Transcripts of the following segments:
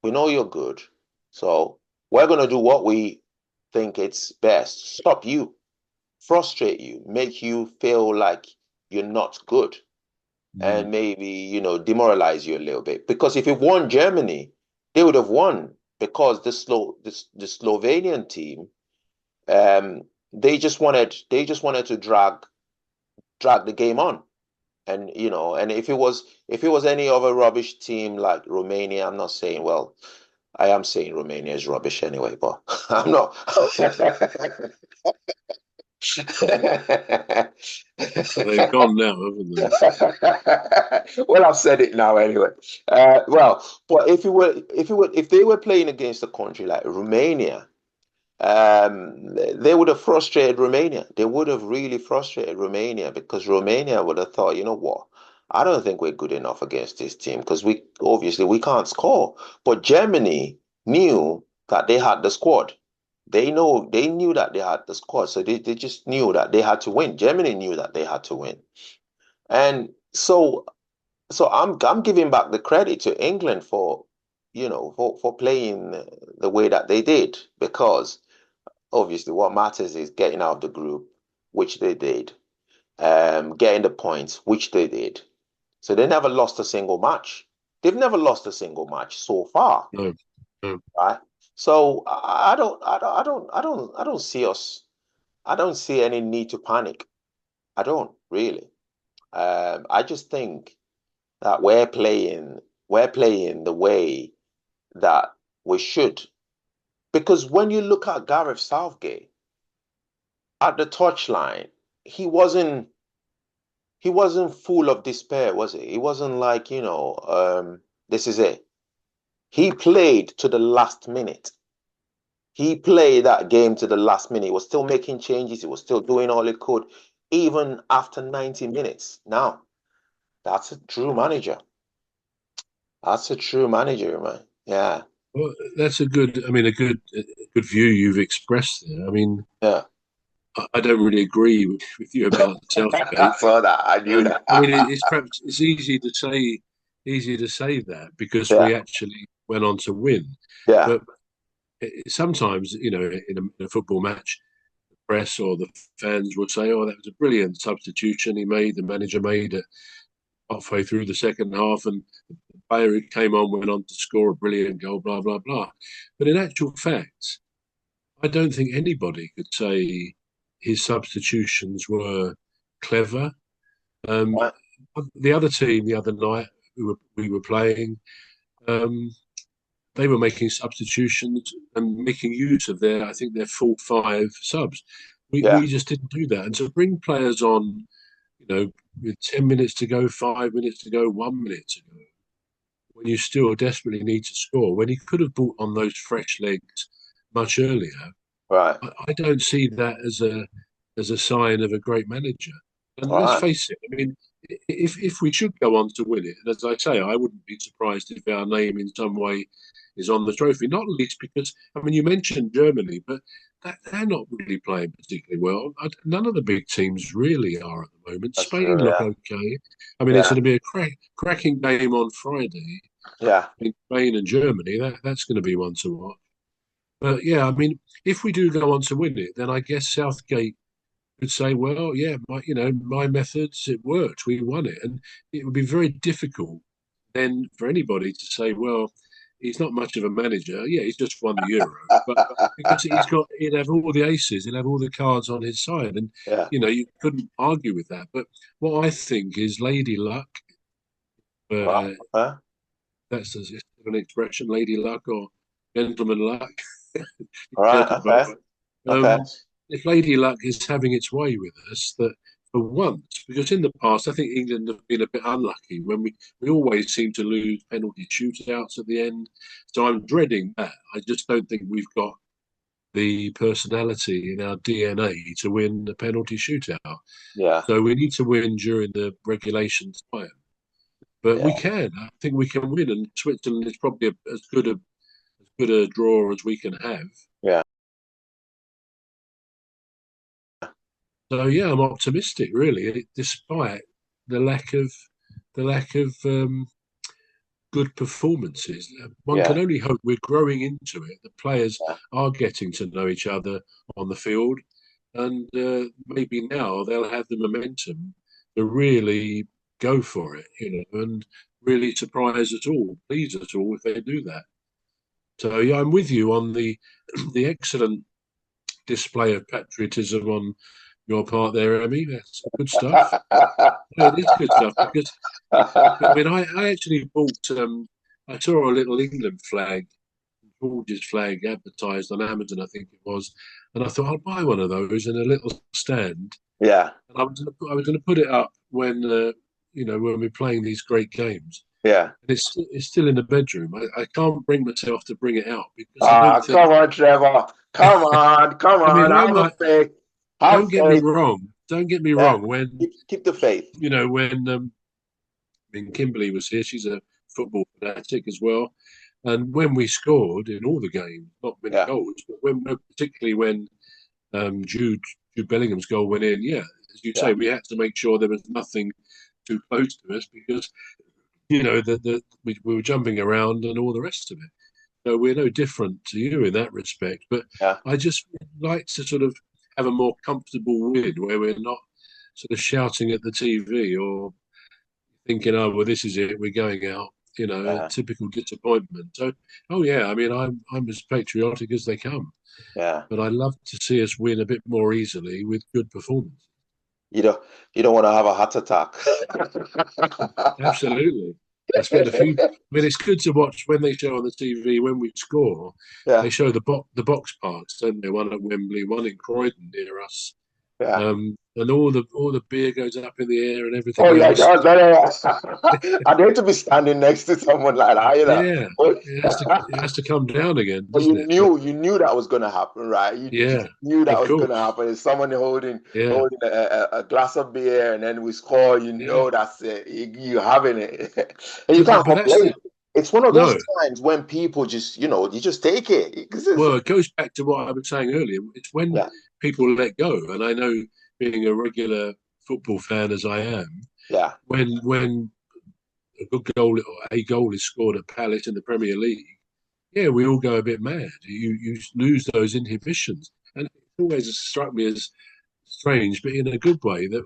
We know you're good. So we're going to do what we think it's best. Stop you, frustrate you, make you feel like you're not good, and maybe, demoralize you a little bit. Because if it won Germany, they would have won because the Slovenian team, um, they just wanted to drag the game on. And and if it was any other rubbish team like Romania, I'm not saying, well, I am saying Romania is rubbish anyway, but I'm not. They've gone now, haven't they? Well, I've said it now anyway. Well, but if they were playing against a country like Romania, they would have frustrated Romania. They would have really frustrated Romania because Romania would have thought, you know what? I don't think we're good enough against this team because we can't score. But Germany knew that they had the squad. They knew that they had the squad, so they just knew that they had to win. Germany knew that they had to win. And so I'm giving back the credit to England for, for playing the way that they did, because obviously what matters is getting out of the group, which they did, getting the points, which they did. So they never lost a single match. They've never lost a single match so far, No, no. right? So I don't see us. I don't see any need to panic. I don't really. I just think that we're playing the way that we should. Because when you look at Gareth Southgate at the touchline, he wasn't he wasn't full of despair, was he? He wasn't like, this is it. He played to the last minute. He played that game to the last minute. He was still making changes. He was still doing all he could, even after 90 minutes. Now, that's a true manager. That's a true manager, man. Yeah, Well, that's a good. I mean, a good view you've expressed there. I mean, yeah. I don't really agree with you about I Southgate. saw that. I knew that. I mean, it's perhaps it's easy to say that because Yeah, we actually went on to win. yeah, But sometimes, in a football match, the press or the fans will say, "Oh, that was a brilliant substitution he made. The manager made it halfway through the second half, and the player who came on went on to score a brilliant goal." Blah blah blah. But in actual fact, I don't think anybody could say his substitutions were clever. Um, right. the other team the other night we were playing, um, they were making substitutions and making use of I think their full five subs. Yeah, We just didn't do that. And to bring players on, with 10 minutes to go, 5 minutes to go, 1 minute to go, when you still desperately need to score, when he could have brought on those fresh legs much earlier, right, I don't see that as a sign of a great manager. And let's right. face it, I mean, if we should go on to win it, and as I say, I wouldn't be surprised if our name in some way is on the trophy. Not least because, I mean, you mentioned Germany, but they're not really playing particularly well. None of the big teams really are at the moment. That's Spain true. look Yeah, okay. I mean, it's yeah, going to be a cracking game on Friday yeah. in Spain and Germany. That's going to be one to watch. But yeah, I mean, if we do go on to win it, then I guess Southgate could say, "Well, yeah, my methods, it worked. We won it," and it would be very difficult then for anybody to say, "Well, he's not much of a manager. Yeah, he's just won the Euro," but because he'd have all the aces, he'd have all the cards on his side, and Yeah. you couldn't argue with that. But what I think is Lady Luck. Wow. Uh, Okay. that's an expression, Lady Luck or Gentleman Luck. All You right. get it both. Okay. Okay. Um, if Lady Luck is having its way with us, that for once, because in the past I think England have been a bit unlucky when we always seem to lose penalty shootouts at the end. So I'm dreading that. I just don't think we've got the personality in our DNA to win the penalty shootout. Yeah. So we need to win during the regulation time. But we Yeah. can. I think we can win, and Switzerland is probably as good a draw as we can have. Yeah. So yeah, I'm optimistic, really, despite the lack of the lack of good performances. One Yeah. can only hope we're growing into it. The players Yeah. are getting to know each other on the field, and maybe now they'll have the momentum to really go for it, and really surprise us all, please us all if they do that. So yeah, I'm with you on the the excellent display of patriotism on your part there, Emmy. That's good stuff. Yeah, it is good stuff because I mean, I actually bought. I saw a little England flag, George's flag, advertised on Amazon, I think it was, and I thought I'll buy one of those in a little stand. Yeah. And I was going to put it up when when we're playing these great games. Yeah. And it's still in the bedroom. I can't bring myself to bring it out because I don't Ah, think. come on, Trevor. Come on, come I mean, on. I Have a might. faith. Don't Have get me faith. wrong. Don't get me Yeah. wrong. When Keep the faith. when I mean, Kimberly was here. She's a football fanatic as well. And when we scored in all the games, not many Yeah. goals, but particularly when Jude Bellingham's goal went in, yeah, as you Yeah. say, we had to make sure there was nothing too close to us because we were jumping around and all the rest of it. So we're no different to you in that respect. But Yeah. I just like to sort of have a more comfortable win where we're not sort of shouting at the TV or thinking, oh, well, this is it, we're going out, a Yeah. typical disappointment. So, oh, yeah, I mean, I'm as patriotic as they come, Yeah. but I love to see us win a bit more easily with good performance. You don't you don't want to have a heart attack. Absolutely. I spent a few. I mean, it's good to watch when they show on the TV when we score. Yeah. They show the box parks, don't they? One at Wembley, one in Croydon near us, Yeah. and all the beer goes up in the air and Oh everything yeah, else. I'd hate to be standing next to someone like that. Yeah, But, it has to come down again, but doesn't it? But you knew that was gonna happen, right? You yeah, just knew that of was gonna course. happen. It's someone Yeah, holding a glass of beer, and then we score. You yeah. know that's it. You having it, and you can't But that's complain. the It's one of those no. times when people just you just take it. 'Cause Well, it goes back to what I was saying earlier. It's when yeah, people let go, and I know being a regular football fan as I am, yeah, when a good goal or a goal is scored at Palace in the Premier League, yeah, we all go a bit mad. You lose those inhibitions, and it always struck me as strange, but in a good way, that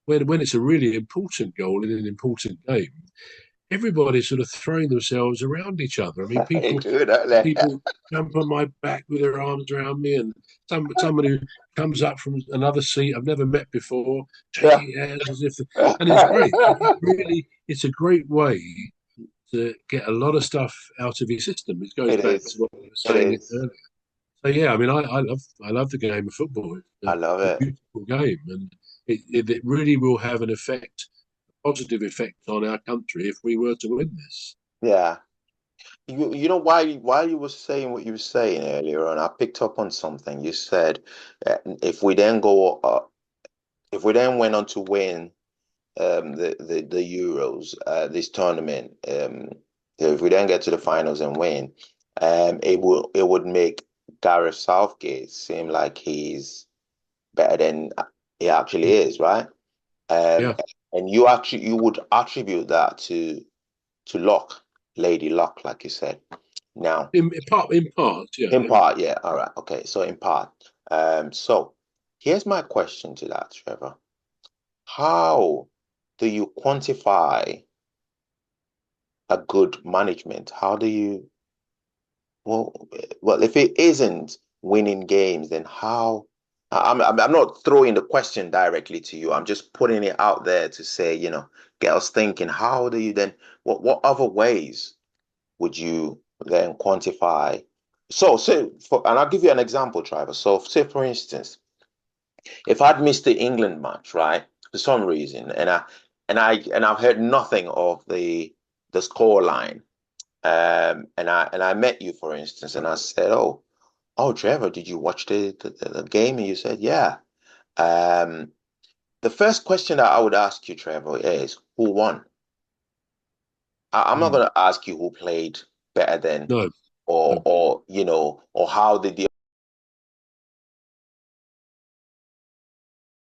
when it's a really important goal in an important game, everybody's sort of throwing themselves around each other. I mean, I people do that. people jump on my back with their arms around me, and someone who comes up from another seat I've never met before, Yeah. shaking hands as if, and it's great. It really, it's a great way to get a lot of stuff out of your system. It goes It back is. to what we were It saying is. earlier. So yeah, I mean, I love the game of football. I love It's a it. beautiful game, and it really will have an effect, a positive effect on our country if we were to win this. Yeah. You know why you were saying what you were saying earlier on, I picked up on something. You said if we then if we then went on to win the Euros this tournament, if we then get to the finals and win, it would make Gareth Southgate seem like he's better than he actually is, right? Um, Yeah, and you would attribute that to Luck, Lady Luck, like you said. Now, in part, yeah. in part, yeah, all right, okay. So in part, so here's my question to that, Trevor. How do you quantify a good management? How do you well, well, if it isn't winning games, then how? I'm not throwing the question directly to you. I'm just putting it out there to say, get us thinking. How do you then? What other ways would you then quantify? And I'll give you an example, Trevor. So, say for instance, if I'd missed the England match, right, for some reason, and I've heard nothing of the score line, and I met you, for instance, and I said, oh, Trevor, did you watch the game? And you said, yeah. Um, the first question that I would ask you, Trevor, is who won? I'm not Mm. going to ask you who played better than, No, or no. or or how did the